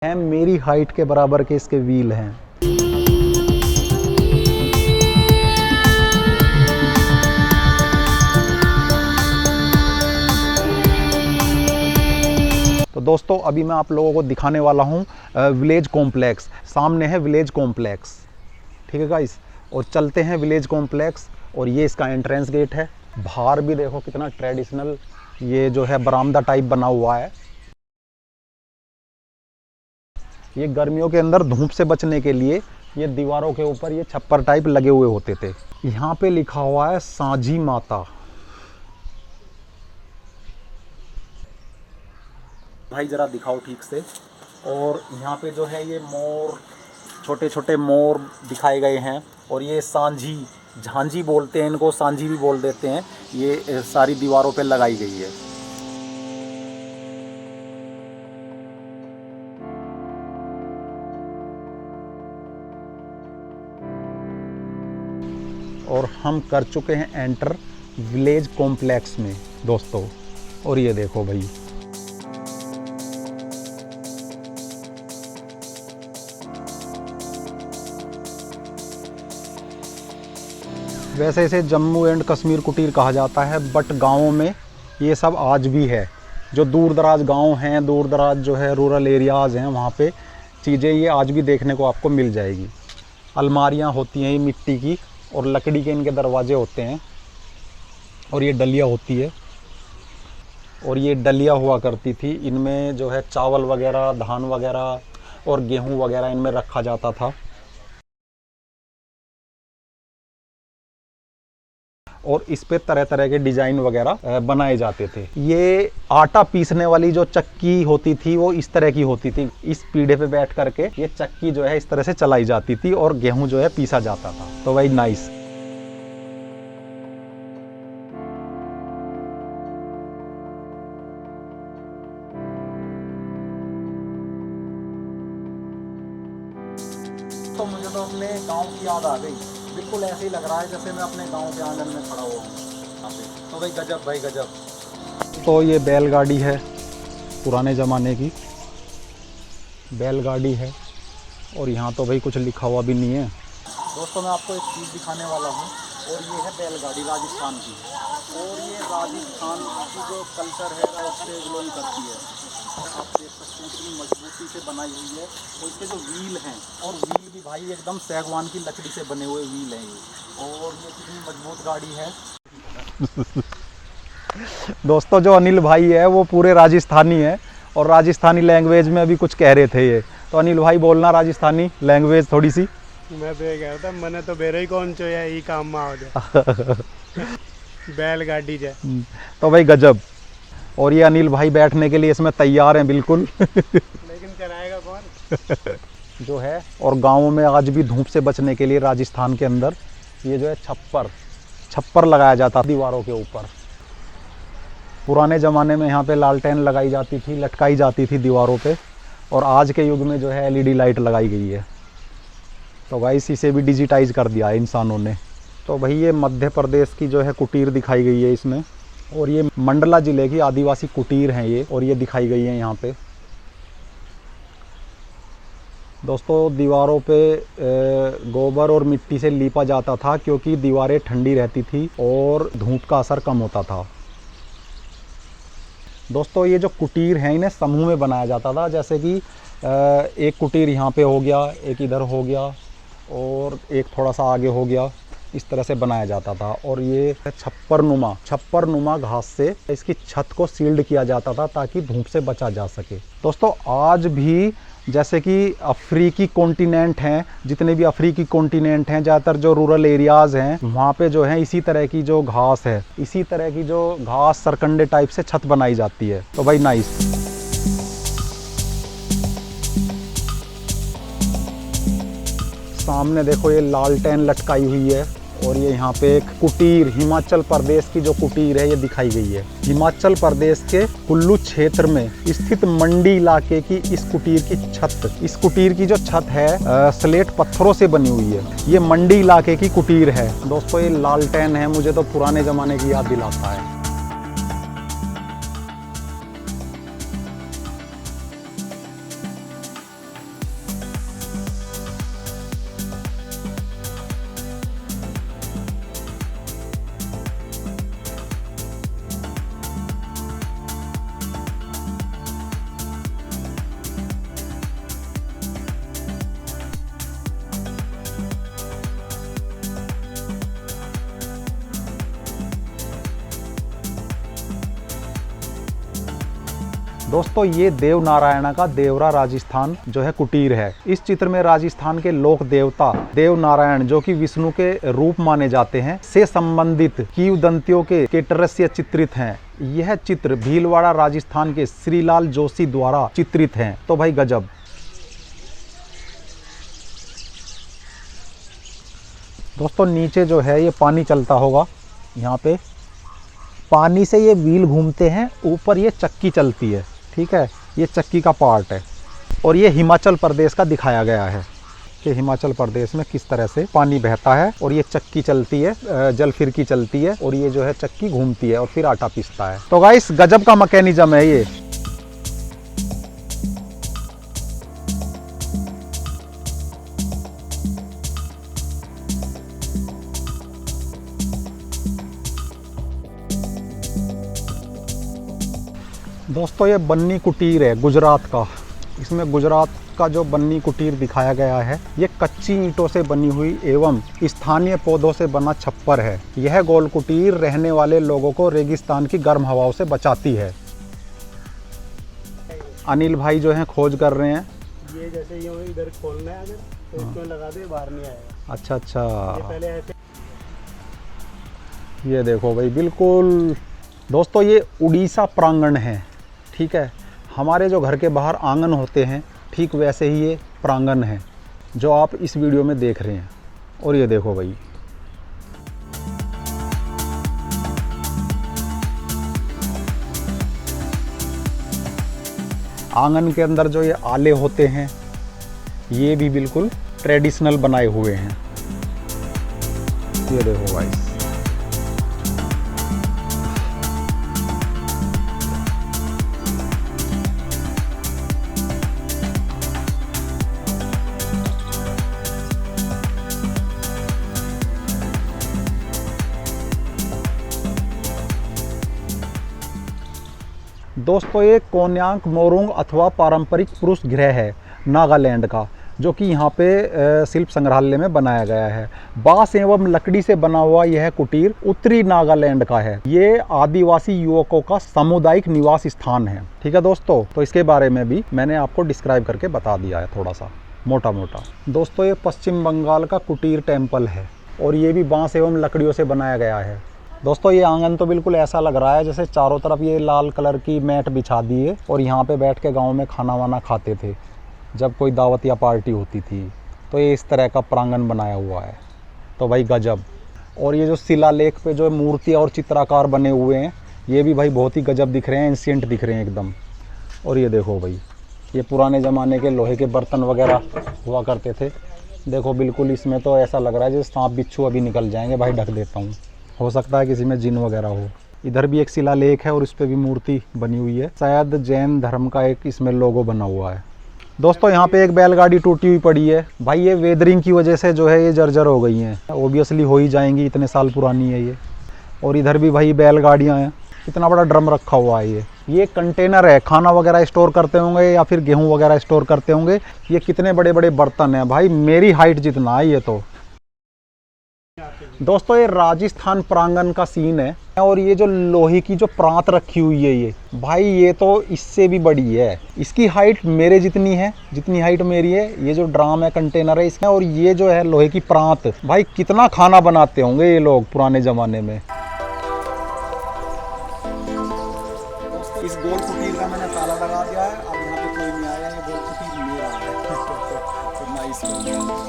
हैं मेरी हाइट के बराबर के इसके व्हील हैं। तो दोस्तों अभी मैं आप लोगों को दिखाने वाला हूँ विलेज कॉम्प्लेक्स। सामने है विलेज कॉम्प्लेक्स, ठीक है गाइस। और चलते हैं विलेज कॉम्प्लेक्स। और ये इसका एंट्रेंस गेट है। बाहर भी देखो कितना ट्रेडिशनल ये जो है बरामदा टाइप बना हुआ है। ये गर्मियों के अंदर धूप से बचने के लिए ये दीवारों के ऊपर ये छप्पर टाइप लगे हुए होते थे। यहाँ पे लिखा हुआ है सांझी माता। भाई जरा दिखाओ ठीक से। और यहाँ पे जो है ये मोर, छोटे छोटे मोर दिखाए गए हैं। और ये सांझी, झांझी बोलते हैं इनको, सांझी भी बोल देते हैं। ये सारी दीवारों पे लगाई गई है। और हम कर चुके हैं एंटर विलेज कॉम्प्लेक्स में दोस्तों। और ये देखो भाई, वैसे इसे जम्मू एंड कश्मीर कुटीर कहा जाता है, बट गाँवों में ये सब आज भी है। जो दूर दराज गाँव हैं, दूर दराज जो है रूरल एरियाज़ हैं, वहाँ पे चीज़ें ये आज भी देखने को आपको मिल जाएगी। अलमारियाँ होती हैं ये मिट्टी की, और लकड़ी के इनके दरवाजे होते हैं। और ये डलिया होती है। और ये डलिया हुआ करती थी, इनमें जो है चावल वगैरह, धान वगैरह और गेहूं वगैरह इनमें रखा जाता था। और इस पे तरह तरह के डिज़ाइन वगैरह बनाए जाते थे। ये आटा पीसने वाली जो चक्की होती थी वो इस तरह की होती थी। इस पीढ़े पे बैठ करके ये चक्की जो है इस तरह से चलाई जाती थी और गेहूं जो है पीसा जाता था। तो भाई नाइस। तो मुझे तो अपने गांव की याद आ गई। बिल्कुल ऐसे ही लग रहा है जैसे मैं अपने गांव के आंगन में खड़ा हुआ हूँ यहाँ पे। तो भाई गजब, भाई गजब। तो ये बैलगाड़ी है, पुराने ज़माने की बैलगाड़ी है। और यहाँ तो भाई कुछ लिखा हुआ भी नहीं है। दोस्तों मैं आपको एक चीज़ दिखाने वाला हूँ। और ये है बैलगाड़ी राजस्थान की। और ये राजस्थान की जो कल्चर है उससे बिलोंग करती है। आप देख सकते हैं कितनी मजबूती से बनाई हुई है। और इसके जो व्हील हैं, और व्हील भी भाई एकदम सागवान की लकड़ी से बने हुए व्हील हैं ये। और ये कितनी मजबूत गाड़ी है। दोस्तों जो अनिल भाई है वो पूरे राजस्थानी है। और राजस्थानी लैंग्वेज में अभी कुछ कह रहे थे ये। तो अनिल भाई बोलना राजस्थानी लैंग्वेज थोड़ी सी। मैं तो ये कह रहा था, मैंने तो बेरे ही कौन चो या ई काम में आ गया। बैलगाड़ी जे। तो भाई गजब। और ये अनिल भाई बैठने के लिए इसमें तैयार हैं बिल्कुल। लेकिन चलाएगा कौन जो है। और गाँवों में आज भी धूप से बचने के लिए राजस्थान के अंदर ये जो है छप्पर लगाया जाता दीवारों के ऊपर। पुराने ज़माने में यहाँ पे लालटेन लगाई जाती थी, लटकाई जाती थी दीवारों पे। और आज के युग में जो है एलईडी लाइट लगाई गई है। तो गाइस इसे भी डिजिटाइज कर दिया है इंसानों ने। तो भाई ये मध्य प्रदेश की जो है कुटीर दिखाई गई है इसमें। और ये मंडला ज़िले की आदिवासी कुटीर हैं ये। और ये दिखाई गई है यहाँ पे। दोस्तों दीवारों पे गोबर और मिट्टी से लीपा जाता था, क्योंकि दीवारें ठंडी रहती थी और धूप का असर कम होता था। दोस्तों ये जो कुटीर हैं इन्हें समूह में बनाया जाता था। जैसे कि एक कुटीर यहाँ पे हो गया, एक इधर हो गया, और एक थोड़ा सा आगे हो गया। इस तरह से बनाया जाता था। और ये छप्पर नुमा घास से इसकी छत को सील्ड किया जाता था ताकि धूप से बचा जा सके। दोस्तों आज भी जैसे कि अफ्रीकी कॉन्टिनेंट हैं, जितने भी अफ्रीकी कॉन्टिनेंट हैं, ज़्यादातर जो रूरल एरियाज़ हैं वहाँ पे जो है इसी तरह की जो घास है, इसी तरह की जो घास सरकंडे टाइप से छत बनाई जाती है। तो भाई नाइस। सामने देखो ये लालटेन लटकाई हुई है। और ये यहाँ पे एक कुटीर, हिमाचल प्रदेश की जो कुटीर है ये दिखाई गई है। हिमाचल प्रदेश के कुल्लू क्षेत्र में स्थित मंडी इलाके की इस कुटीर की छत, इस कुटीर की जो छत है स्लेट पत्थरों से बनी हुई है। ये मंडी इलाके की कुटीर है। दोस्तों ये लालटेन है, मुझे तो पुराने ज़माने की याद दिलाता है। दोस्तों ये देव नारायणा का देवरा राजस्थान जो है कुटीर है। इस चित्र में राजस्थान के लोक देवता देव नारायण जो कि विष्णु के रूप माने जाते हैं से संबंधित किंवदंतियों के केटरस्य चित्रित हैं। यह चित्र भीलवाड़ा राजस्थान के श्रीलाल जोशी द्वारा चित्रित हैं। तो भाई गजब। दोस्तों नीचे जो है ये पानी चलता होगा, यहाँ पे पानी से ये व्हील घूमते हैं, ऊपर ये चक्की चलती है, ठीक है, ये चक्की का पार्ट है। और ये हिमाचल प्रदेश का दिखाया गया है कि हिमाचल प्रदेश में किस तरह से पानी बहता है और ये चक्की चलती है, जल फिरकी चलती है और ये जो है चक्की घूमती है और फिर आटा पीसता है। तो गाइस गजब का मैकेनिज्म है ये। दोस्तों ये बन्नी कुटीर है गुजरात का। इसमें गुजरात का जो बन्नी कुटीर दिखाया गया है ये कच्ची ईंटों से बनी हुई एवं स्थानीय पौधों से बना छप्पर है। यह गोल कुटीर रहने वाले लोगों को रेगिस्तान की गर्म हवाओं से बचाती है। अनिल भाई जो हैं खोज कर रहे हैं। ये जैसे ये इधर खोलना है अगर तो इसको लगा दे, बाहर नहीं आएगा। अच्छा अच्छा, ये पहले ऐसे। ये देखो भाई बिल्कुल। दोस्तों ये उड़ीसा प्रांगण है, ठीक है। हमारे जो घर के बाहर आंगन होते हैं ठीक वैसे ही ये प्रांगण है जो आप इस वीडियो में देख रहे हैं। और ये देखो भाई, आंगन के अंदर जो ये आले होते हैं ये भी बिल्कुल ट्रेडिशनल बनाए हुए हैं। ये देखो भाई, दोस्तों ये कोन्यांक मोरुंग अथवा पारंपरिक पुरुष गृह है नागालैंड का, जो कि यहाँ पे शिल्प संग्रहालय में बनाया गया है। बांस एवं लकड़ी से बना हुआ यह कुटीर उत्तरी नागालैंड का है। ये आदिवासी युवकों का सामुदायिक निवास स्थान है, ठीक है दोस्तों। तो इसके बारे में भी मैंने आपको डिस्क्राइब करके बता दिया है थोड़ा सा मोटा मोटा। दोस्तों ये पश्चिम बंगाल का कुटीर टेम्पल है और ये भी बांस एवं लकड़ियों से बनाया गया है। दोस्तों ये आंगन तो बिल्कुल ऐसा लग रहा है जैसे चारों तरफ ये लाल कलर की मैट बिछा दी है और यहाँ पे बैठ के गांव में खाना वाना खाते थे जब कोई दावत या पार्टी होती थी। तो ये इस तरह का प्रांगण बनाया हुआ है। तो भाई गजब। और ये जो शिलालेख पे जो मूर्ति और चित्राकार बने हुए हैं ये भी भाई बहुत ही गजब दिख रहे हैं, एंशिएंट दिख रहे हैं एकदम। और ये देखो भाई, ये पुराने ज़माने के लोहे के बर्तन वगैरह हुआ करते थे। देखो बिल्कुल इसमें तो ऐसा लग रहा है जैसे सांप बिच्छू अभी निकल जाएंगे। भाई ढक देता हूँ, हो सकता है किसी में जिन वगैरह हो। इधर भी एक शिलालेख है और इस पे भी मूर्ति बनी हुई है। शायद जैन धर्म का एक इसमें लोगो बना हुआ है। दोस्तों यहाँ पे एक बैलगाड़ी टूटी हुई पड़ी है। भाई ये वेदरिंग की वजह से जो है ये जर्जर हो गई हैं, ओबियसली हो ही जाएंगी, इतने साल पुरानी है ये। और इधर भी भाई बैलगाड़ियाँ हैं। इतना बड़ा ड्रम रखा हुआ है ये कंटेनर है, खाना वगैरह स्टोर करते होंगे या फिर गेहूँ वगैरह स्टोर करते होंगे। ये कितने बड़े बड़े बर्तन हैं भाई, मेरी हाइट जितना है ये तो। दोस्तों ये राजस्थान प्रांगण का सीन है और ये जो लोहे की जो प्रांत रखी हुई है ये भाई ये तो इससे भी बड़ी है। इसकी हाइट मेरे जितनी है, जितनी हाइट मेरी है। ये जो ड्राम है, कंटेनर है इसमें, और ये जो है लोहे की प्रांत। भाई कितना खाना बनाते होंगे ये लोग पुराने ज़माने में। इस गोल कुटीर का मैंने ताला लगा दिया है, अब यहाँ पे कोई नहीं आया। ये गोल कुटीर मेरा है। तो नाइस हो गया।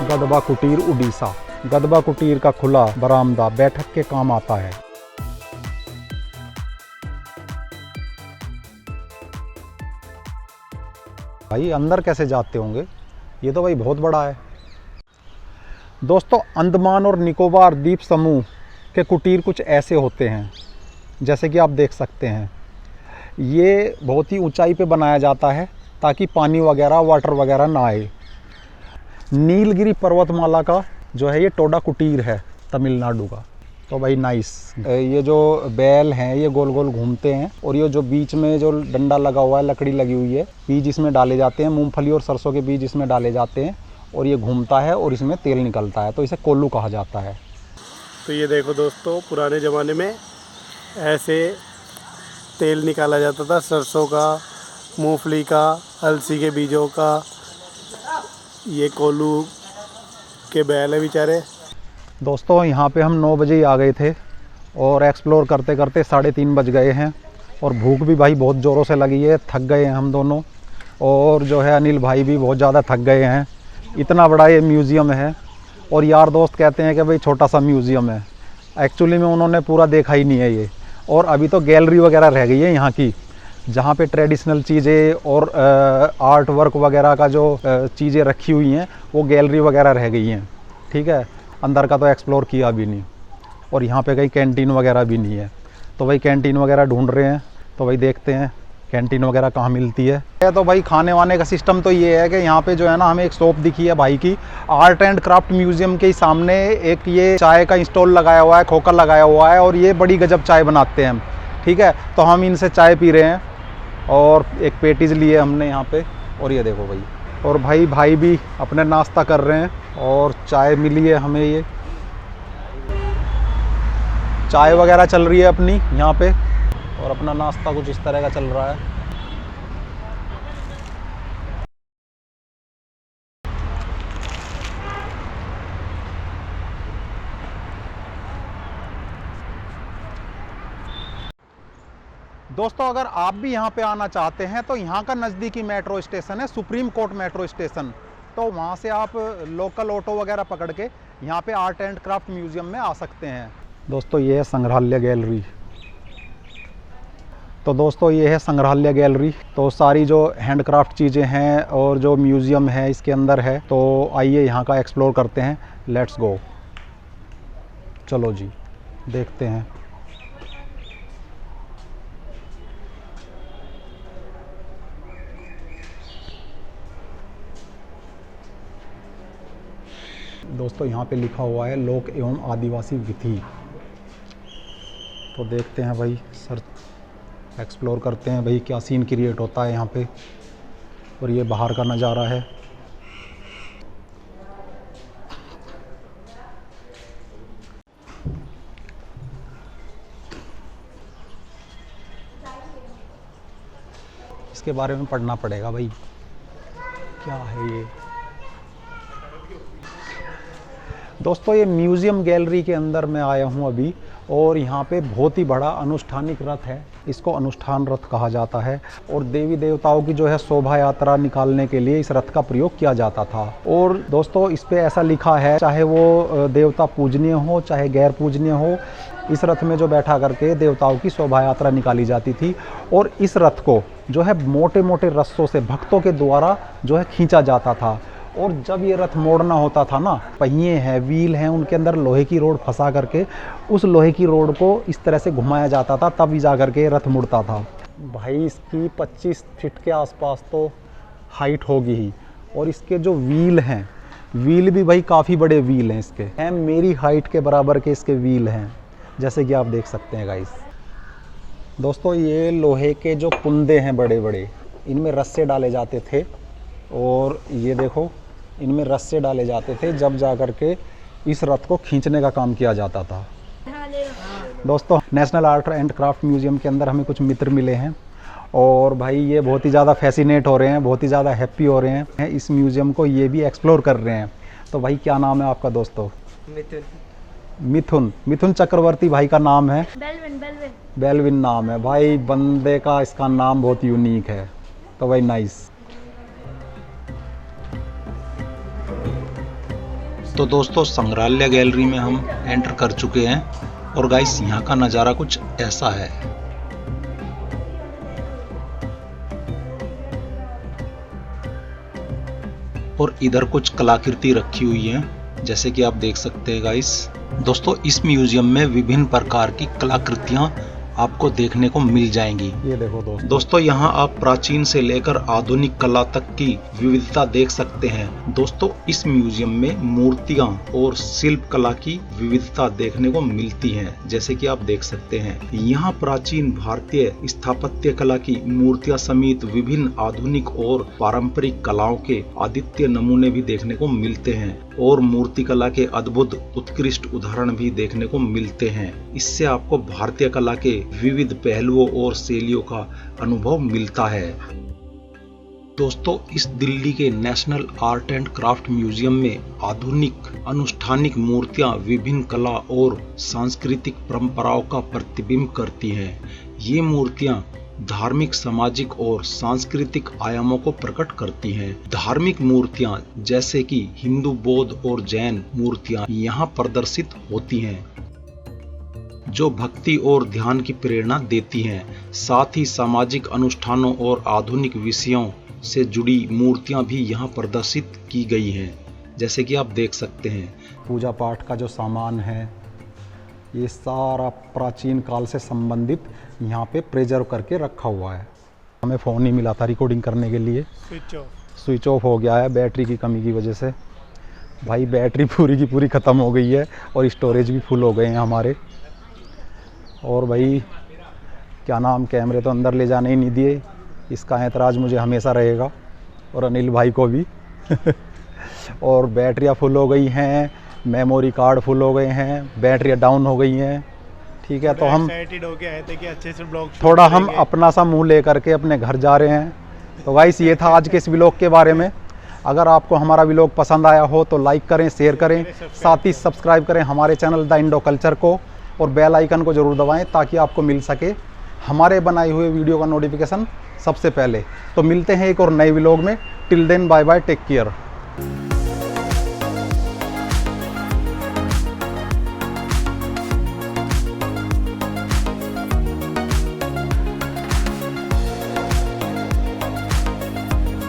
गदबा कुटीर उड़ीसा। गदबा कुटीर का खुला बरामदा बैठक के काम आता है। भाई अंदर कैसे जाते होंगे, ये तो भाई बहुत बड़ा है। दोस्तों अंडमान और निकोबार द्वीप समूह के कुटीर कुछ ऐसे होते हैं जैसे कि आप देख सकते हैं। ये बहुत ही ऊंचाई पे बनाया जाता है ताकि पानी वगैरह, वाटर वगैरह ना आए। नीलगिरी पर्वतमाला का जो है ये टोडा कुटीर है तमिलनाडु का। तो भाई नाइस। ये जो बैल हैं ये गोल गोल घूमते हैं और ये जो बीच में जो डंडा लगा हुआ है, लकड़ी लगी हुई है, बीज इसमें डाले जाते हैं, मूंगफली और सरसों के बीज इसमें डाले जाते हैं और ये घूमता है और इसमें तेल निकलता है, तो इसे कोल्लू कहा जाता है। तो ये देखो दोस्तों, पुराने ज़माने में ऐसे तेल निकाला जाता था सरसों का, मूंगफली का, अलसी के बीजों का। ये कोल्लू के बैल है बेचारे। दोस्तों यहाँ पे हम 9 बजे ही आ गए थे और एक्सप्लोर करते करते 3:30 बज गए हैं और भूख भी भाई बहुत ज़ोरों से लगी है, थक गए हैं हम दोनों और जो है अनिल भाई भी बहुत ज़्यादा थक गए हैं। इतना बड़ा ये म्यूज़ियम है और यार दोस्त कहते हैं कि भाई छोटा सा म्यूज़ियम है, एक्चुअली में उन्होंने पूरा देखा ही नहीं है ये। और अभी तो गैलरी वगैरह रह गई है यहाँ की, जहाँ पे ट्रेडिशनल चीज़ें और आर्ट वर्क वगैरह का जो चीज़ें रखी हुई हैं वो गैलरी वगैरह रह गई हैं, ठीक है। अंदर का तो एक्सप्लोर किया भी नहीं और यहाँ पे कहीं कैंटीन वगैरह भी नहीं है, तो भाई कैंटीन वगैरह ढूंढ रहे हैं, तो भाई देखते हैं कैंटीन वगैरह कहाँ मिलती है। तो भाई खाने वाने का सिस्टम तो ये है कि यहाँ पे जो है ना, हमें एक शॉप दिखी है भाई की, आर्ट एंड क्राफ्ट म्यूजियम के सामने एक ये चाय का स्टॉल लगाया हुआ है, खोखा लगाया हुआ है और ये बड़ी गजब चाय बनाते हैं, ठीक है। तो हम इनसे चाय पी रहे हैं और एक पेटीज लिए हमने यहाँ पे, और ये देखो भाई, और भाई भी अपने नाश्ता कर रहे हैं और चाय मिली है हमें, ये चाय वगैरह चल रही है अपनी यहाँ पे और अपना नाश्ता कुछ इस तरह का चल रहा है। दोस्तों अगर आप भी यहाँ पे आना चाहते हैं तो यहाँ का नज़दीकी मेट्रो स्टेशन है सुप्रीम कोर्ट मेट्रो स्टेशन, तो वहाँ से आप लोकल ऑटो वगैरह पकड़ के यहाँ पे आर्ट एंड क्राफ्ट म्यूजियम में आ सकते हैं। दोस्तों ये है संग्रहालय गैलरी। तो दोस्तों ये है संग्रहालय गैलरी, तो सारी जो हैंडक्राफ्ट चीज़ें हैं और जो म्यूज़ियम है इसके अंदर है, तो आइए यहाँ का एक्सप्लोर करते हैं। लेट्स गो, चलो जी देखते हैं। दोस्तों यहाँ पे लिखा हुआ है लोक एवं आदिवासी विधि, तो देखते हैं भाई, सर एक्सप्लोर करते हैं भाई क्या सीन क्रिएट होता है यहाँ पे। और ये बाहर का नज़ारा है। इसके बारे में पढ़ना पड़ेगा भाई, क्या है ये। दोस्तों ये म्यूज़ियम गैलरी के अंदर मैं आया हूँ अभी, और यहाँ पे बहुत ही बड़ा अनुष्ठानिक रथ है, इसको अनुष्ठान रथ कहा जाता है। और देवी देवताओं की जो है शोभा यात्रा निकालने के लिए इस रथ का प्रयोग किया जाता था। और दोस्तों इस पे ऐसा लिखा है, चाहे वो देवता पूजनीय हो चाहे गैर पूजनीय हो, इस रथ में जो बैठा करके देवताओं की शोभा यात्रा निकाली जाती थी। और इस रथ को जो है मोटे मोटे रस्सों से भक्तों के द्वारा जो है खींचा जाता था। और जब ये रथ मोड़ना होता था ना, पहिए हैं, व्हील हैं, उनके अंदर लोहे की रोड फंसा करके उस लोहे की रोड को इस तरह से घुमाया जाता था, तब जा करके रथ मुड़ता था। भाई इसकी 25 फीट के आसपास तो हाइट होगी ही। और इसके जो व्हील हैं, व्हील भी भाई काफ़ी बड़े व्हील हैं इसके, हैं मेरी हाइट के बराबर के इसके व्हील हैं, जैसे कि आप देख सकते हैं गाइस। दोस्तों ये लोहे के जो कुंदे हैं बड़े बड़े, इनमें रस्से डाले जाते थे, और ये देखो इनमें रस्से डाले जाते थे, जब जा कर के इस रथ को खींचने का काम किया जाता था। दोस्तों national art and craft museum के अंदर हमें कुछ मित्र मिले हैं, और भाई ये बहुत ही ज़्यादा फैसिनेट हो रहे हैं, बहुत ही ज़्यादा हैप्पी हो रहे हैं इस म्यूज़ियम को, ये भी एक्सप्लोर कर रहे हैं। तो भाई क्या नाम है आपका दोस्तों? मिथुन चक्रवर्ती भाई का नाम है। बेलविन नाम है भाई, बंदे का इसका नाम बहुत यूनिक है, तो भाई नाइस। तो दोस्तों संग्रहालय गैलरी में हम एंटर कर चुके हैं, और गाइस यहाँ का नज़ारा कुछ ऐसा है। और इधर कुछ कलाकृति रखी हुई है, जैसे कि आप देख सकते हैं गाइस। दोस्तों इस म्यूजियम में विभिन्न प्रकार की कलाकृतियाँ आपको देखने को मिल जाएंगी। ये देखो दोस्तों यहाँ आप प्राचीन से लेकर आधुनिक कला तक की विविधता देख सकते हैं। दोस्तों इस म्यूजियम में मूर्तियां और शिल्प कला की विविधता देखने को मिलती है, जैसे कि आप देख सकते हैं। यहाँ प्राचीन भारतीय स्थापत्य कला की मूर्तियां समेत विभिन्न आधुनिक और पारंपरिक कलाओं के अद्वितीय नमूने भी देखने को मिलते हैं और मूर्ति कला के अद्भुत उत्कृष्ट उदाहरण भी देखने को मिलते हैं। इससे आपको भारतीय कला के विविध पहलुओं और शैलियों का अनुभव मिलता है। दोस्तों इस दिल्ली के national art and craft museum में आधुनिक अनुष्ठानिक मूर्तियां विभिन्न कला और सांस्कृतिक परंपराओं का प्रतिबिंब करती हैं। ये मूर्तियां धार्मिक, सामाजिक और सांस्कृतिक आयामों को प्रकट करती हैं। धार्मिक मूर्तियां जैसे कि हिंदू, बौद्ध और जैन मूर्तियां यहाँ प्रदर्शित होती हैं, जो भक्ति और ध्यान की प्रेरणा देती हैं। साथ ही सामाजिक अनुष्ठानों और आधुनिक विषयों से जुड़ी मूर्तियां भी यहाँ प्रदर्शित की गई हैं, जैसे कि आप देख सकते हैं। पूजा पाठ का जो सामान है ये सारा प्राचीन काल से संबंधित यहाँ पे प्रिजर्व करके रखा हुआ है। हमें फ़ोन ही मिला था रिकॉर्डिंग करने के लिए, स्विच ऑफ हो गया है बैटरी की कमी की वजह से। भाई बैटरी पूरी की पूरी ख़त्म हो गई है और स्टोरेज भी फुल हो गए हैं हमारे। और भाई क्या नाम, कैमरे तो अंदर ले जाने ही नहीं दिए, इसका ऐतराज़ मुझे हमेशा रहेगा और अनिल भाई को भी। और बैटरियाँ फुल हो गई हैं, मेमोरी कार्ड फुल हो गए हैं, बैटरियाँ डाउन हो गई हैं। ठीक है, तो हम अच्छे से ब्लॉग थोड़ा हम अपना सा मुंह लेकर के अपने घर जा रहे हैं। तो गाइस ये था आज के इस व्लॉग के बारे में। अगर आपको हमारा व्लॉग पसंद आया हो तो लाइक करें, शेयर करें, साथ ही सब्सक्राइब करें हमारे चैनल द इंडो कल्चर को और बेल आइकन को ज़रूर दबाएं ताकि आपको मिल सके हमारे बनाए हुए वीडियो का नोटिफिकेशन सबसे पहले। तो मिलते हैं एक और नए व्लॉग में। Till then bye bye, take care.